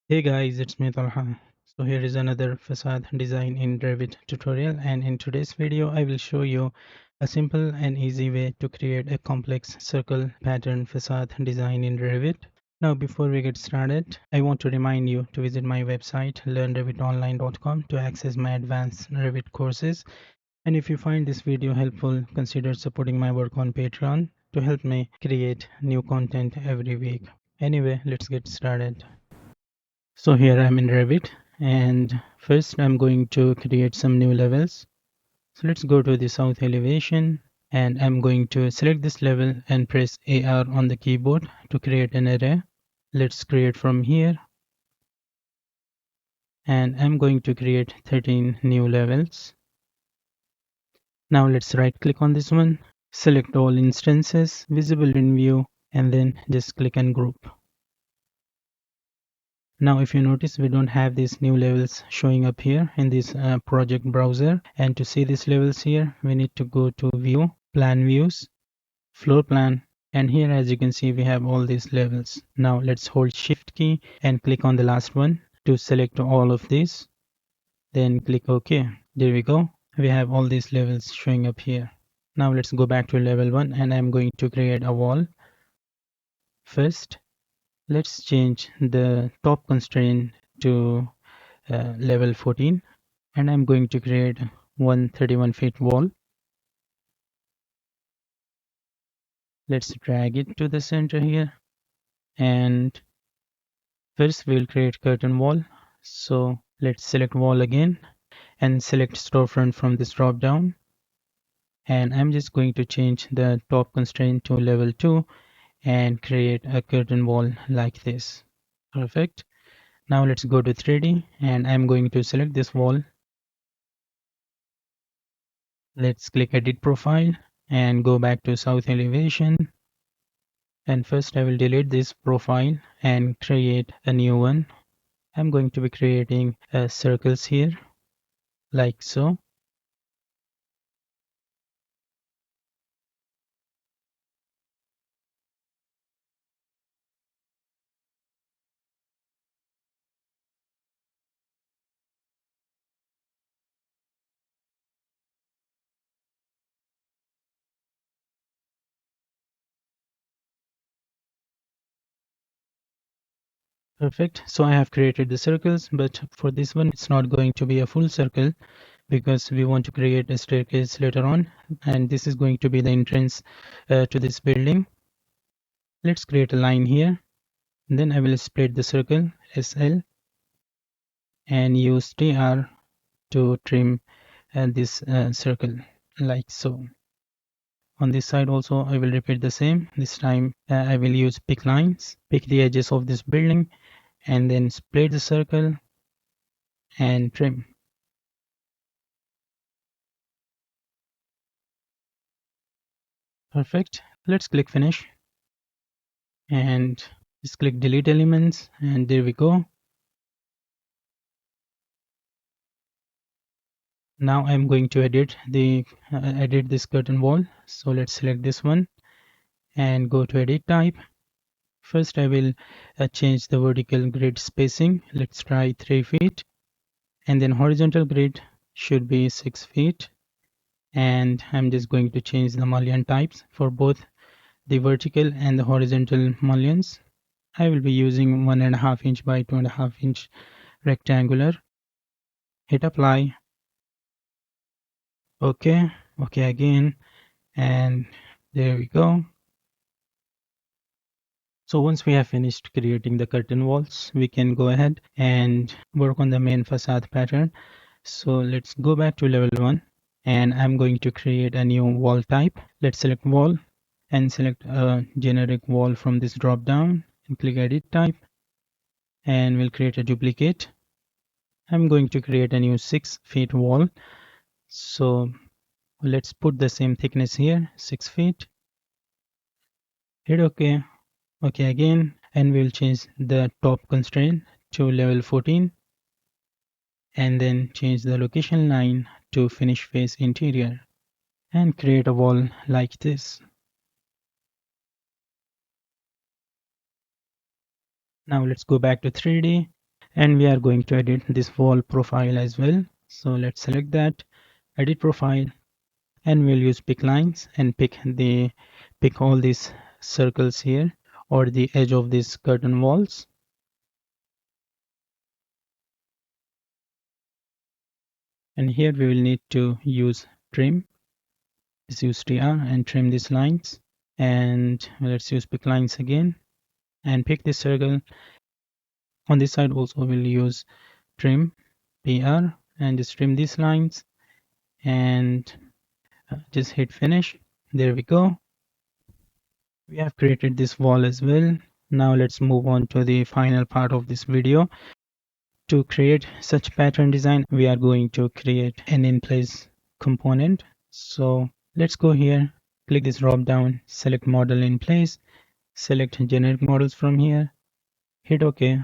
Hey guys, it's me Talha. So here is another facade design in Revit tutorial, and in today's video I will show you a simple and easy way to create a complex circle pattern facade design in Revit. Now before we get started, I want to remind you to visit my website learnrevitonline.com to access my advanced Revit courses. And if you find this video helpful, consider supporting my work on Patreon to help me create new content every week. Anyway, let's get started. So here I'm in Revit, and first I'm going to create some new levels. So let's go to the south elevation, and I'm going to select this level and press AR on the keyboard to create an array. Let's create from here, and I'm going to create 13 new levels. Now let's right click on this one, select all instances visible in view, and then just click and group. Now if you notice, we don't have these new levels showing up here in this project browser, and to see these levels here we need to go to view, plan views, floor plan, and here as you can see we have all these levels. Now let's hold shift key and click on the last one to select all of these, then click OK. There we go, we have all these levels showing up here. Now let's go back to level 1, and I'm going to create a wall. First let's change the top constraint to level 14, and I'm going to create 131 feet wall. Let's drag it to the center here, and first we'll create curtain wall. So let's select wall again and select storefront from this drop down, and I'm just going to change the top constraint to level 2 and create a curtain wall like this. Perfect. Now let's go to 3D, and I'm going to select this wall. Let's click edit profile and go back to south elevation, and first I will delete this profile and create a new one. I'm going to be creating circles here like so. Perfect. So I have created the circles, but for this one it's not going to be a full circle because we want to create a staircase later on, and this is going to be the entrance to this building. Let's create a line here, then I will split the circle SL and use TR to trim this circle like so. On this side also I will repeat the same. This time I will use pick lines, pick the edges of this building, and then split the circle and trim. Perfect. Let's click finish and just click delete elements, and there we go. Now I'm going to edit this curtain wall. So let's select this one and go to edit type. First I will change the vertical grid spacing. Let's try 3 feet, and then horizontal grid should be 6 feet, and I'm just going to change the mullion types for both the vertical and the horizontal mullions. I will be using 1.5 inch by 2.5 inch rectangular. Hit apply. Okay again, and there we go. So once we have finished creating the curtain walls, we can go ahead and work on the main facade pattern. So let's go back to level 1, and I'm going to create a new wall type. Let's select wall and select a generic wall from this drop down and click edit type, and we'll create a duplicate. I'm going to create a new 6 feet wall. So let's put the same thickness here, 6 feet. Hit OK again, and we'll change the top constraint to level 14, and then change the location line to finish face interior, and create a wall like this. Now let's go back to 3D And we are going to edit this wall profile as well. So let's select that, edit profile, and we'll use pick lines and pick all these circles here, or the edge of these curtain walls. And here we will need to use trim. Let's use tr and trim these lines. And let's use pick lines again and pick this circle. On this side also we'll use trim pr and just trim these lines and just hit finish. There we go. We have created this wall as well. Now let's move on to the final part of this video. To create such pattern design, we are going to create an in-place component. So let's go here, click this drop down, select model in place, select generic models from here, hit OK.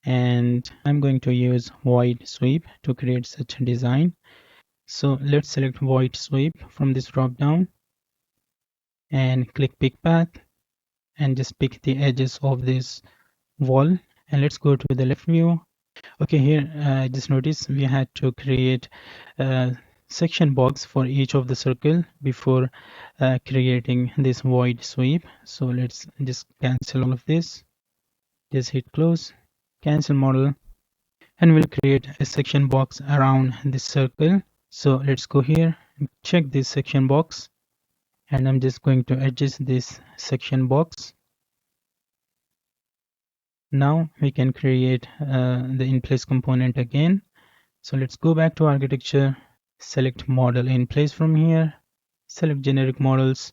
And I'm going to use void sweep to create such a design. So let's select void sweep from this drop down and click pick path and just pick the edges of this wall. And let's go to the left view. Okay, here just notice we had to create a section box for each of the circle before creating this void sweep. So let's just cancel all of this. Just hit close, cancel model, and we'll create a section box around this circle. So let's go here, check this section box, and I'm just going to adjust this section box. Now we can create the in-place component again. So let's go back to architecture, select model in place from here, select generic models,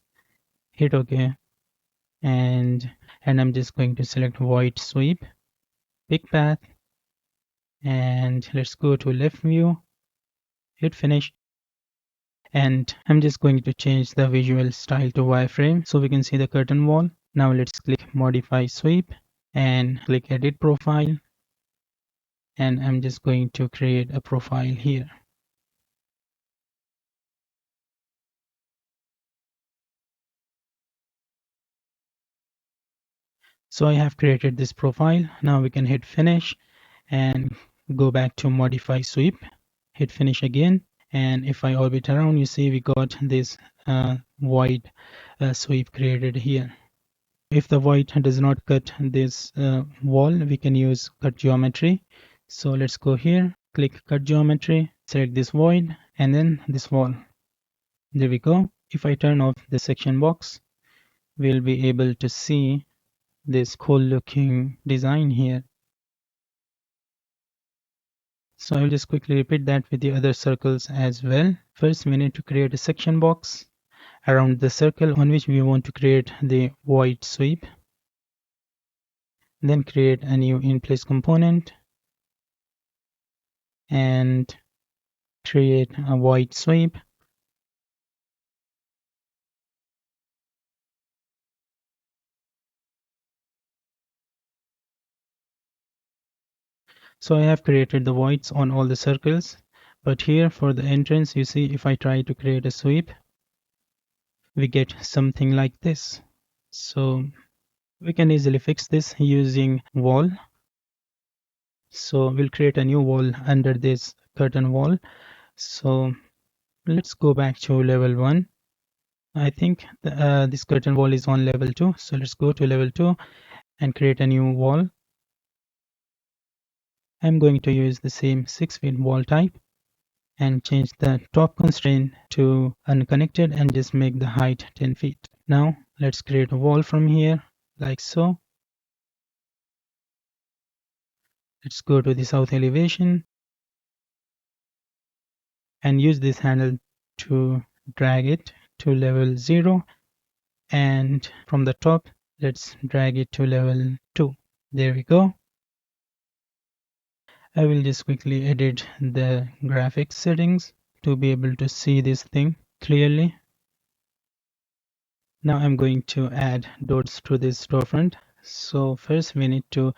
hit OK, and I'm just going to select void sweep, pick path, and let's go to left view, hit finish. And I'm just going to change the visual style to wireframe so we can see the curtain wall. Now let's click modify sweep and click edit profile, and I'm just going to create a profile here. So I have created this profile. Now we can hit finish and go back to modify sweep, hit finish again. And if I orbit around, you see we got this void sweep created here. If the void does not cut this wall, we can use cut geometry. So let's go here, click cut geometry, select this void and then this wall. There we go. If I turn off the section box, we'll be able to see this cool looking design here. So I'll just quickly repeat that with the other circles as well. First, we need to create a section box around the circle on which we want to create the void sweep. Then create a new in-place component and create a void sweep. So I have created the voids on all the circles, but here for the entrance, you see if I try to create a sweep, we get something like this. So we can easily fix this using wall. So we'll create a new wall under this curtain wall. So let's go back to level 1. I think this curtain wall is on level 2. So let's go to level 2 and create a new wall. I'm going to use the same 6 feet wall type and change the top constraint to unconnected and just make the height 10 feet. Now let's create a wall from here like so. Let's go to the south elevation and use this handle to drag it to level 0, and from the top let's drag it to level 2. There we go. I will just quickly edit the graphics settings to be able to see this thing clearly. Now I'm going to add dots to this storefront. So first we need to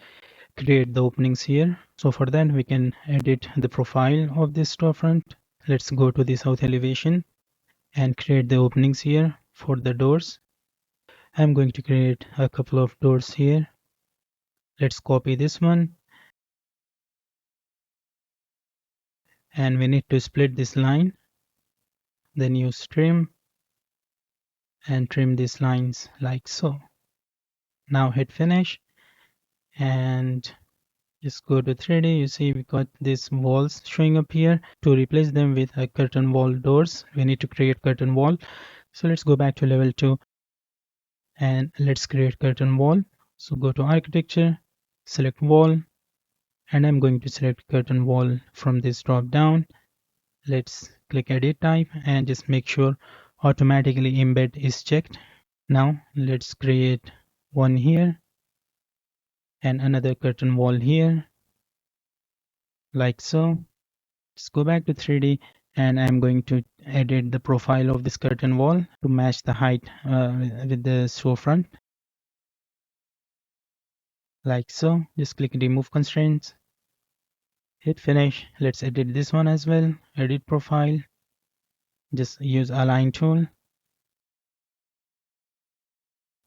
create the openings here. So for that we can edit the profile of this storefront. Let's go to the south elevation and create the openings here for the doors. I'm going to create a couple of doors here. Let's copy this one and we need to split this line, then use trim and trim these lines like so. Now hit finish and just go to 3D. You see we got these walls showing up here. To replace them with a curtain wall doors, we need to create curtain wall. So let's go back to level 2 and let's create curtain wall. So go to architecture, select wall, and I'm going to select curtain wall from this drop down. Let's click edit type and just make sure automatically embed is checked. Now let's create one here and another curtain wall here like so. Let's go back to 3D and I'm going to edit the profile of this curtain wall to match the height with the storefront like so. Just click remove constraints, hit finish. Let's edit this one as well. Edit profile, just use align tool.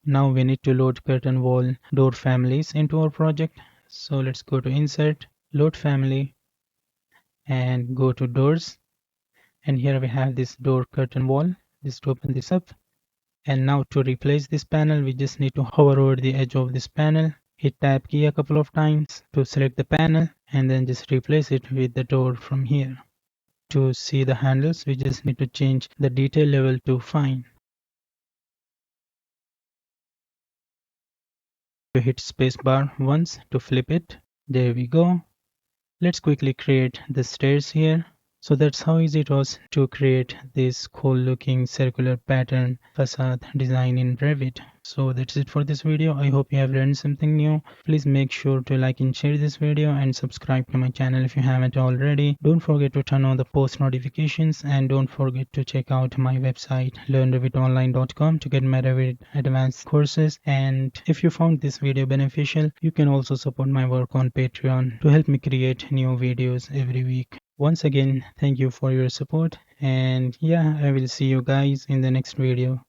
Now we need to load curtain wall door families into our project. So let's go to insert, load family, and go to doors. And here we have this door curtain wall. Just open this up. And now to replace this panel, we just need to hover over the edge of this panel, hit tab key a couple of times to select the panel, and then just replace it with the door from here. To see the handles, we just need to change the detail level to fine. To hit spacebar once to flip it. There we go. Let's quickly create the stairs here. So that's how easy it was to create this cool looking circular pattern facade design in Revit. So that's it for this video. I hope you have learned something new. Please make sure to like and share this video and subscribe to my channel if you haven't already. Don't forget to turn on the post notifications and don't forget to check out my website learnrevitonline.com to get my Revit advanced courses. And if you found this video beneficial, you can also support my work on Patreon to help me create new videos every week. Once again, thank you for your support, and yeah, I will see you guys in the next video.